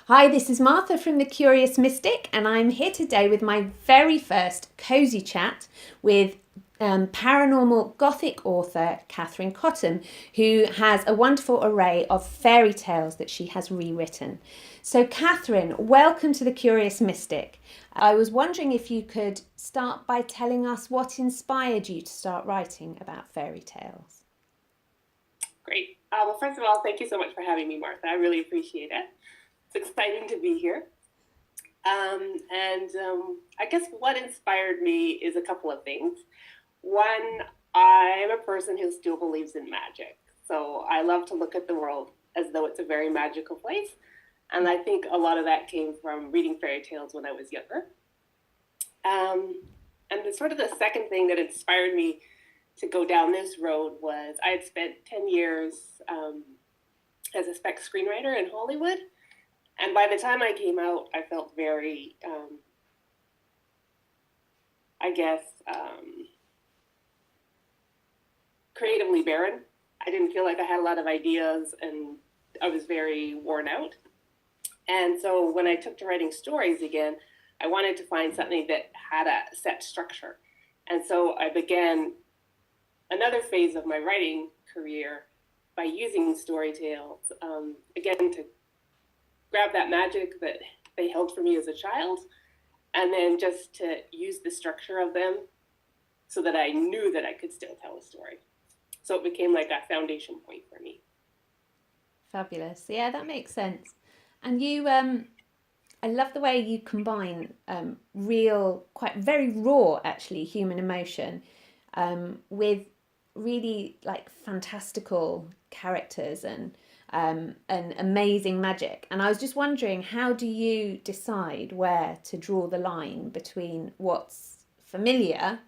Hi, this is Martha from The Curious Mystic, and I'm here today with my very first Cosy Chat with paranormal gothic author Kathryn Cottam, who has a wonderful array of fairy tales that she has rewritten. So, Kathryn, welcome to The Curious Mystic. I was wondering if you could start by telling us what inspired you to start writing about fairy tales. Great. Well, first of all, thank you so much for having me, Martha. I really appreciate it. It's exciting to be here. I guess what inspired me is a couple of things. One, I'm a person who still believes in magic. So I love to look at the world as though it's a very magical place. And I think a lot of that came from reading fairy tales when I was younger. The second thing that inspired me to go down this road was I had spent 10 years as a spec screenwriter in Hollywood. And by the time I came out, I felt very, creatively barren. I didn't feel like I had a lot of ideas and I was very worn out. And so when I took to writing stories again, I wanted to find something that had a set structure. And so I began another phase of my writing career by using story tales, again, to grab that magic that they held for me as a child, and then just to use the structure of them so that I knew that I could still tell a story. So it became like a foundation point for me. Fabulous. Yeah, that makes sense. And you, I love the way you combine real, quite very raw, actually, human emotion with really like fantastical characters and amazing magic. And I was just wondering, how do you decide where to draw the line between what's familiar,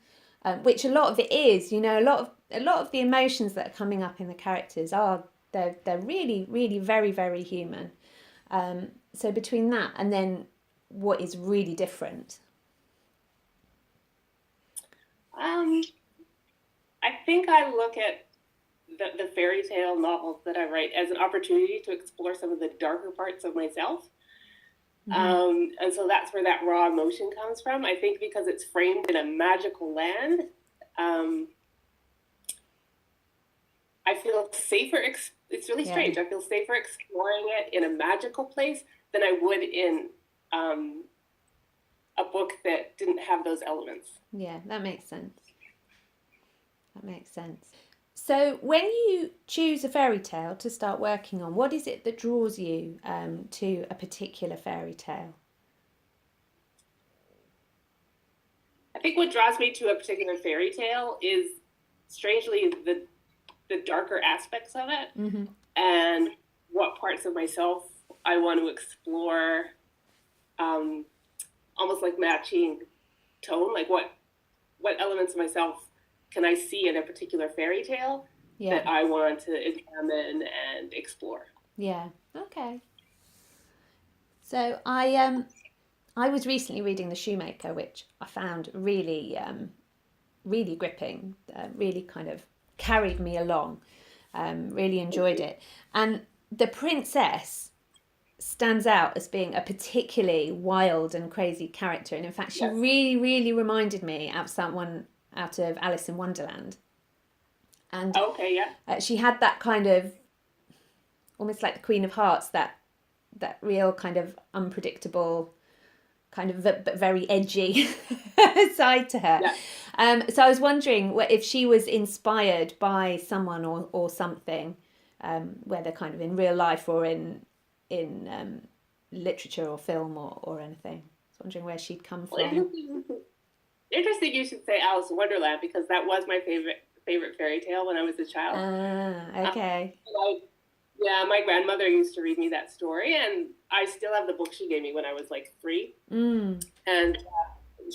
which a lot of it is, you know, a lot of the emotions that are coming up in the characters are they're really really very very human. So between that and then what is really different. Um, I think I look at the fairy tale novels that I write as an opportunity to explore some of the darker parts of myself. And so that's where that raw emotion comes from. I think because it's framed in a magical land, I feel safer. It's really Yeah. strange. I feel safer exploring it in a magical place than I would in a book that didn't have those elements. Yeah, that makes sense. That makes sense. So, when you choose a fairy tale to start working on, what is it that draws you to a particular fairy tale? I think what draws me to a particular fairy tale is strangely the darker aspects of it, and what parts of myself I want to explore, almost like matching tone, like what elements of myself can I see in a particular fairy tale that I want to examine and explore. Yeah. Okay. So I was recently reading The Shoemaker, which I found really really gripping, really kind of carried me along. Really enjoyed it, and the princess stands out as being a particularly wild and crazy character. And in fact, she really, really reminded me of someone out of Alice in Wonderland. And Okay, yeah. she had that kind of almost like the Queen of Hearts, that real kind of unpredictable, kind of but very edgy side to her. Yeah. So I was wondering if she was inspired by someone or something, whether kind of in real life or in literature or film or anything. I was wondering where she'd come from. Interesting you should say Alice in Wonderland, because that was my favorite fairy tale when I was a child. Okay. My grandmother used to read me that story, and I still have the book she gave me when I was like 3. And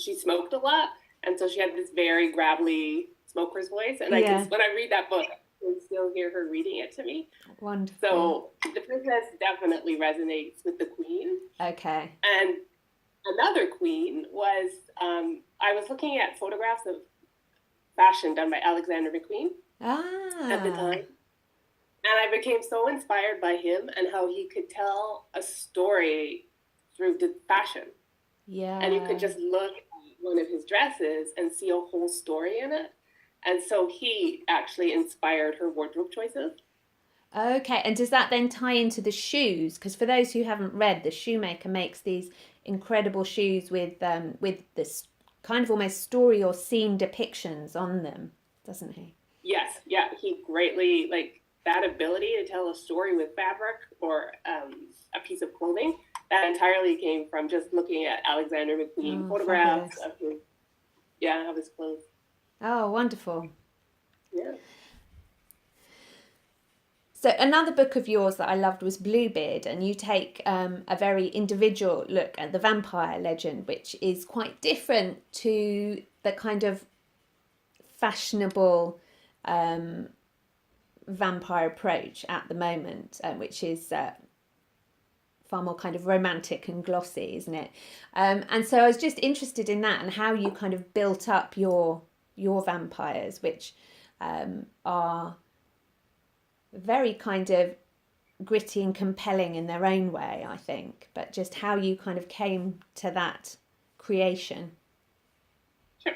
she smoked a lot, and so she had this very gravelly smoker's voice. And when I read that book, I can still hear her reading it to me. Wonderful. So the princess definitely resonates with the queen. Okay. And another queen was, I was looking at photographs of fashion done by Alexander McQueen at the time. And I became so inspired by him and how he could tell a story through the fashion. And you could just look at one of his dresses and see a whole story in it. And so he actually inspired her wardrobe choices. Okay, and does that then tie into the shoes? Because for those who haven't read, the Shoemaker makes these incredible shoes with this kind of almost story or scene depictions on them, doesn't he? Yes, yeah, he greatly, like, that ability to tell a story with fabric or a piece of clothing, that entirely came from just looking at Alexander McQueen photographs of his clothes. Oh, wonderful. Yeah. So another book of yours that I loved was Bluebeard, and you take a very individual look at the vampire legend, which is quite different to the kind of fashionable vampire approach at the moment, which is far more kind of romantic and glossy, isn't it? And so I was just interested in that and how you kind of built up your vampires, which are very kind of gritty and compelling in their own way, I think, but just how you kind of came to that creation. Sure.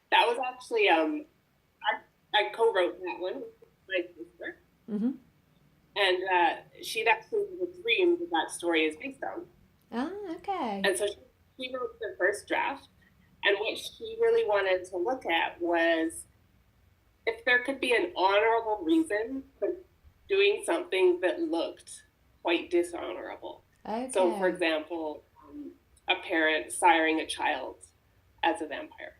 That was actually I co-wrote that one with my sister, Mm-hmm. and she'd actually dreamed that story is based on. Ah, okay. And so she wrote the first draft, and what she really wanted to look at was if there could be an honorable reason for doing something that looked quite dishonorable. Okay. So, for example, a parent siring a child as a vampire.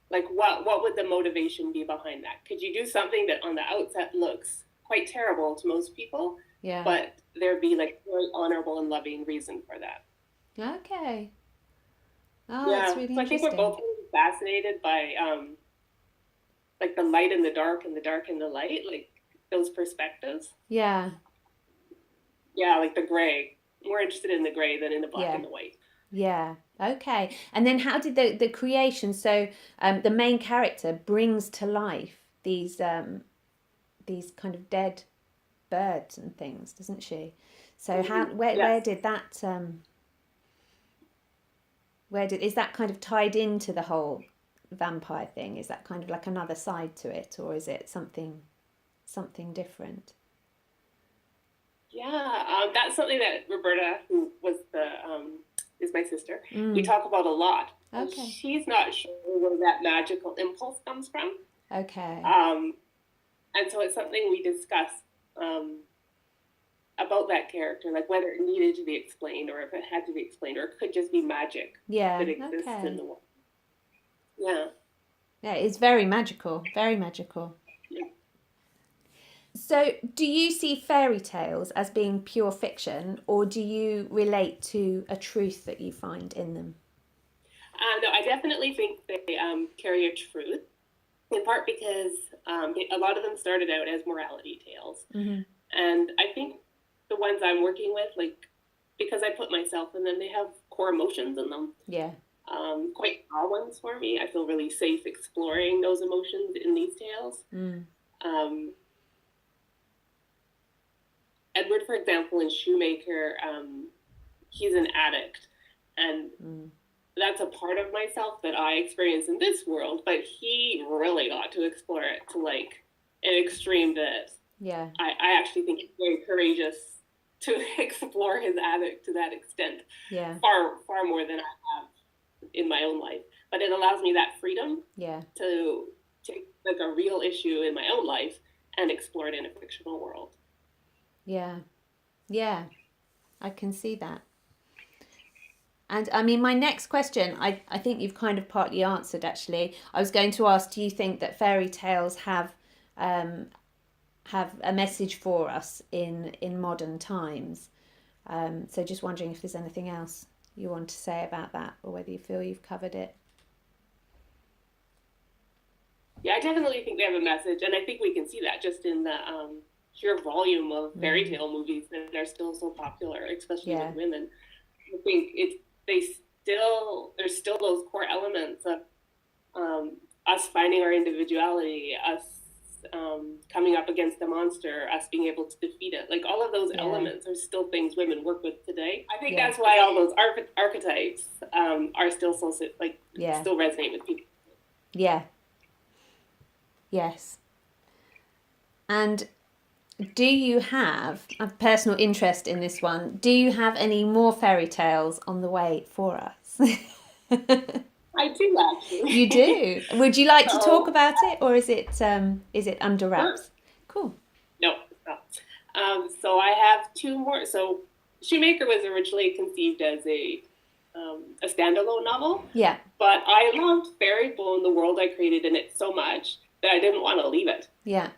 Like, what would the motivation be behind that? Could you do something that on the outset looks quite terrible to most people, Yeah. but there'd be like very honorable and loving reason for that? Okay. Oh, Yeah, that's really so I think interesting. we're both really fascinated by like the light and the dark and the dark and the light, like those perspectives. Yeah. Yeah, like the gray. More interested in the gray than in the black Yeah. and the white. Yeah. Okay. And then how did the creation? So the main character brings to life these kind of dead birds and things, doesn't she? So how where Yes. did that is that kind of tied into the whole vampire thing? Is that kind of like another side to it, or is it something different? Yeah, that's something that Roberta, who was the is my sister, we Mm. talk about a lot. Okay. She's not sure where that magical impulse comes from, Okay. and so it's something we discuss about that character, like whether it needed to be explained, or if it had to be explained, or it could just be magic Yeah. that exists in Okay. the world. Yeah. Yeah, it's very magical. Very magical. Yeah. So, do you see fairy tales as being pure fiction, or do you relate to a truth that you find in them? No, I definitely think they carry a truth, in part because a lot of them started out as morality tales. Mm-hmm. And I think the ones I'm working with, like, because I put myself in them, they have core emotions in them. Yeah. Quite raw ones for me. I feel really safe exploring those emotions in these tales. Mm. Edward, for example, in Shoemaker, he's an addict. And that's a part of myself that I experience in this world, but he really got to explore it to like an extreme that Yeah. I actually think it's very courageous to explore his addict to that extent. Yeah. Far more than I have in my own life. But it allows me that freedom Yeah. to take like a real issue in my own life and explore it in a fictional world. Yeah. Yeah. I can see that. And I mean, my next question, I think you've kind of partly answered actually. I was going to ask, do you think that fairy tales have a message for us in modern times? So just wondering if there's anything else you want to say about that, or whether you feel you've covered it. Yeah, I definitely think they have a message, and I think we can see that just in the sheer volume of fairy tale movies that are still so popular, especially with women. I think there's still those core elements of us finding our individuality, us coming up against the monster, us being able to defeat it. Like all of those elements are still things women work with today. I think that's why all those archetypes are still so still resonate with people. Yeah. Yes. And do you have a personal interest in this one? Do you have any more fairy tales on the way for us? I do actually. You do. Would you like to talk about it, or is it under wraps? Sure. Cool. No, it's not. So I have two more. So Shoemaker was originally conceived as a standalone novel. Yeah. But I loved Ferrybone, the world I created in it, so much that I didn't want to leave it. Yeah.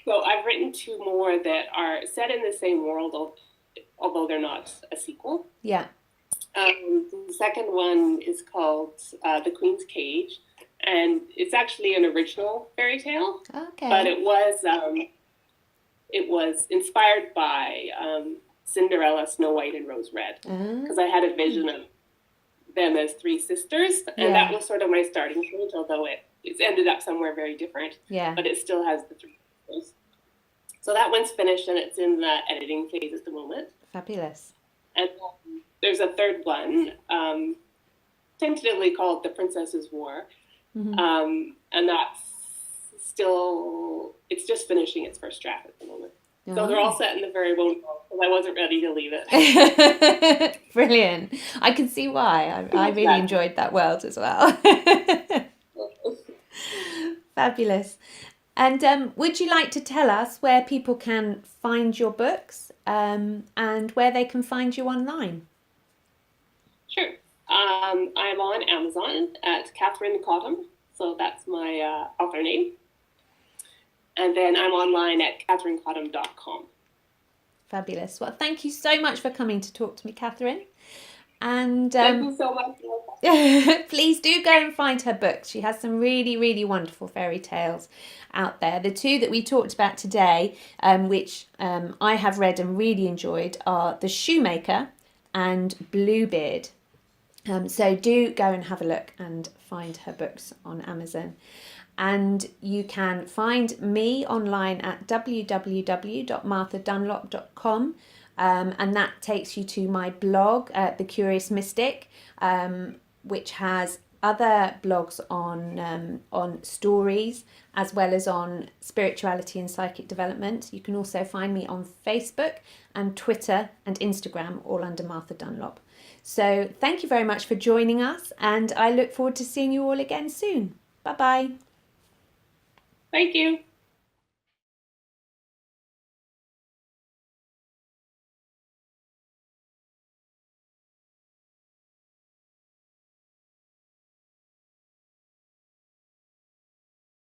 So I've written two more that are set in the same world, although they're not a sequel. Yeah. The second one is called The Queen's Cage, and it's actually an original fairy tale. Okay. But it was inspired by Cinderella, Snow White, and Rose Red, because I had a vision of them as three sisters, and that was sort of my starting point, although it's ended up somewhere very different. Yeah. But it still has the three sisters. So that one's finished, and it's in the editing phase at the moment. Fabulous. And there's a third one, tentatively called The Princess's War, and that's it's just finishing its first draft at the moment. So they're all set in the Ferrybone world, because I wasn't ready to leave it. Brilliant. I can see why. I really enjoyed that world as well. Fabulous. And would you like to tell us where people can find your books and where they can find you online? Sure. I'm on Amazon at Kathryn Cottam, so that's my author name. And then I'm online at kathryncottam.com. Fabulous. Well, thank you so much for coming to talk to me, Kathryn. And thank you so much. Please do go and find her books. She has some really, really wonderful fairy tales out there. The two that we talked about today, which I have read and really enjoyed, are The Shoemaker and Bluebeard. So do go and have a look and find her books on Amazon. And you can find me online at www.marthadunlop.com. And that takes you to my blog, The Curious Mystic, which has other blogs on stories as well as on spirituality and psychic development. You can also find me on Facebook and Twitter and Instagram, all under Martha Dunlop. So thank you very much for joining us, and I look forward to seeing you all again soon. Bye-bye. Thank you.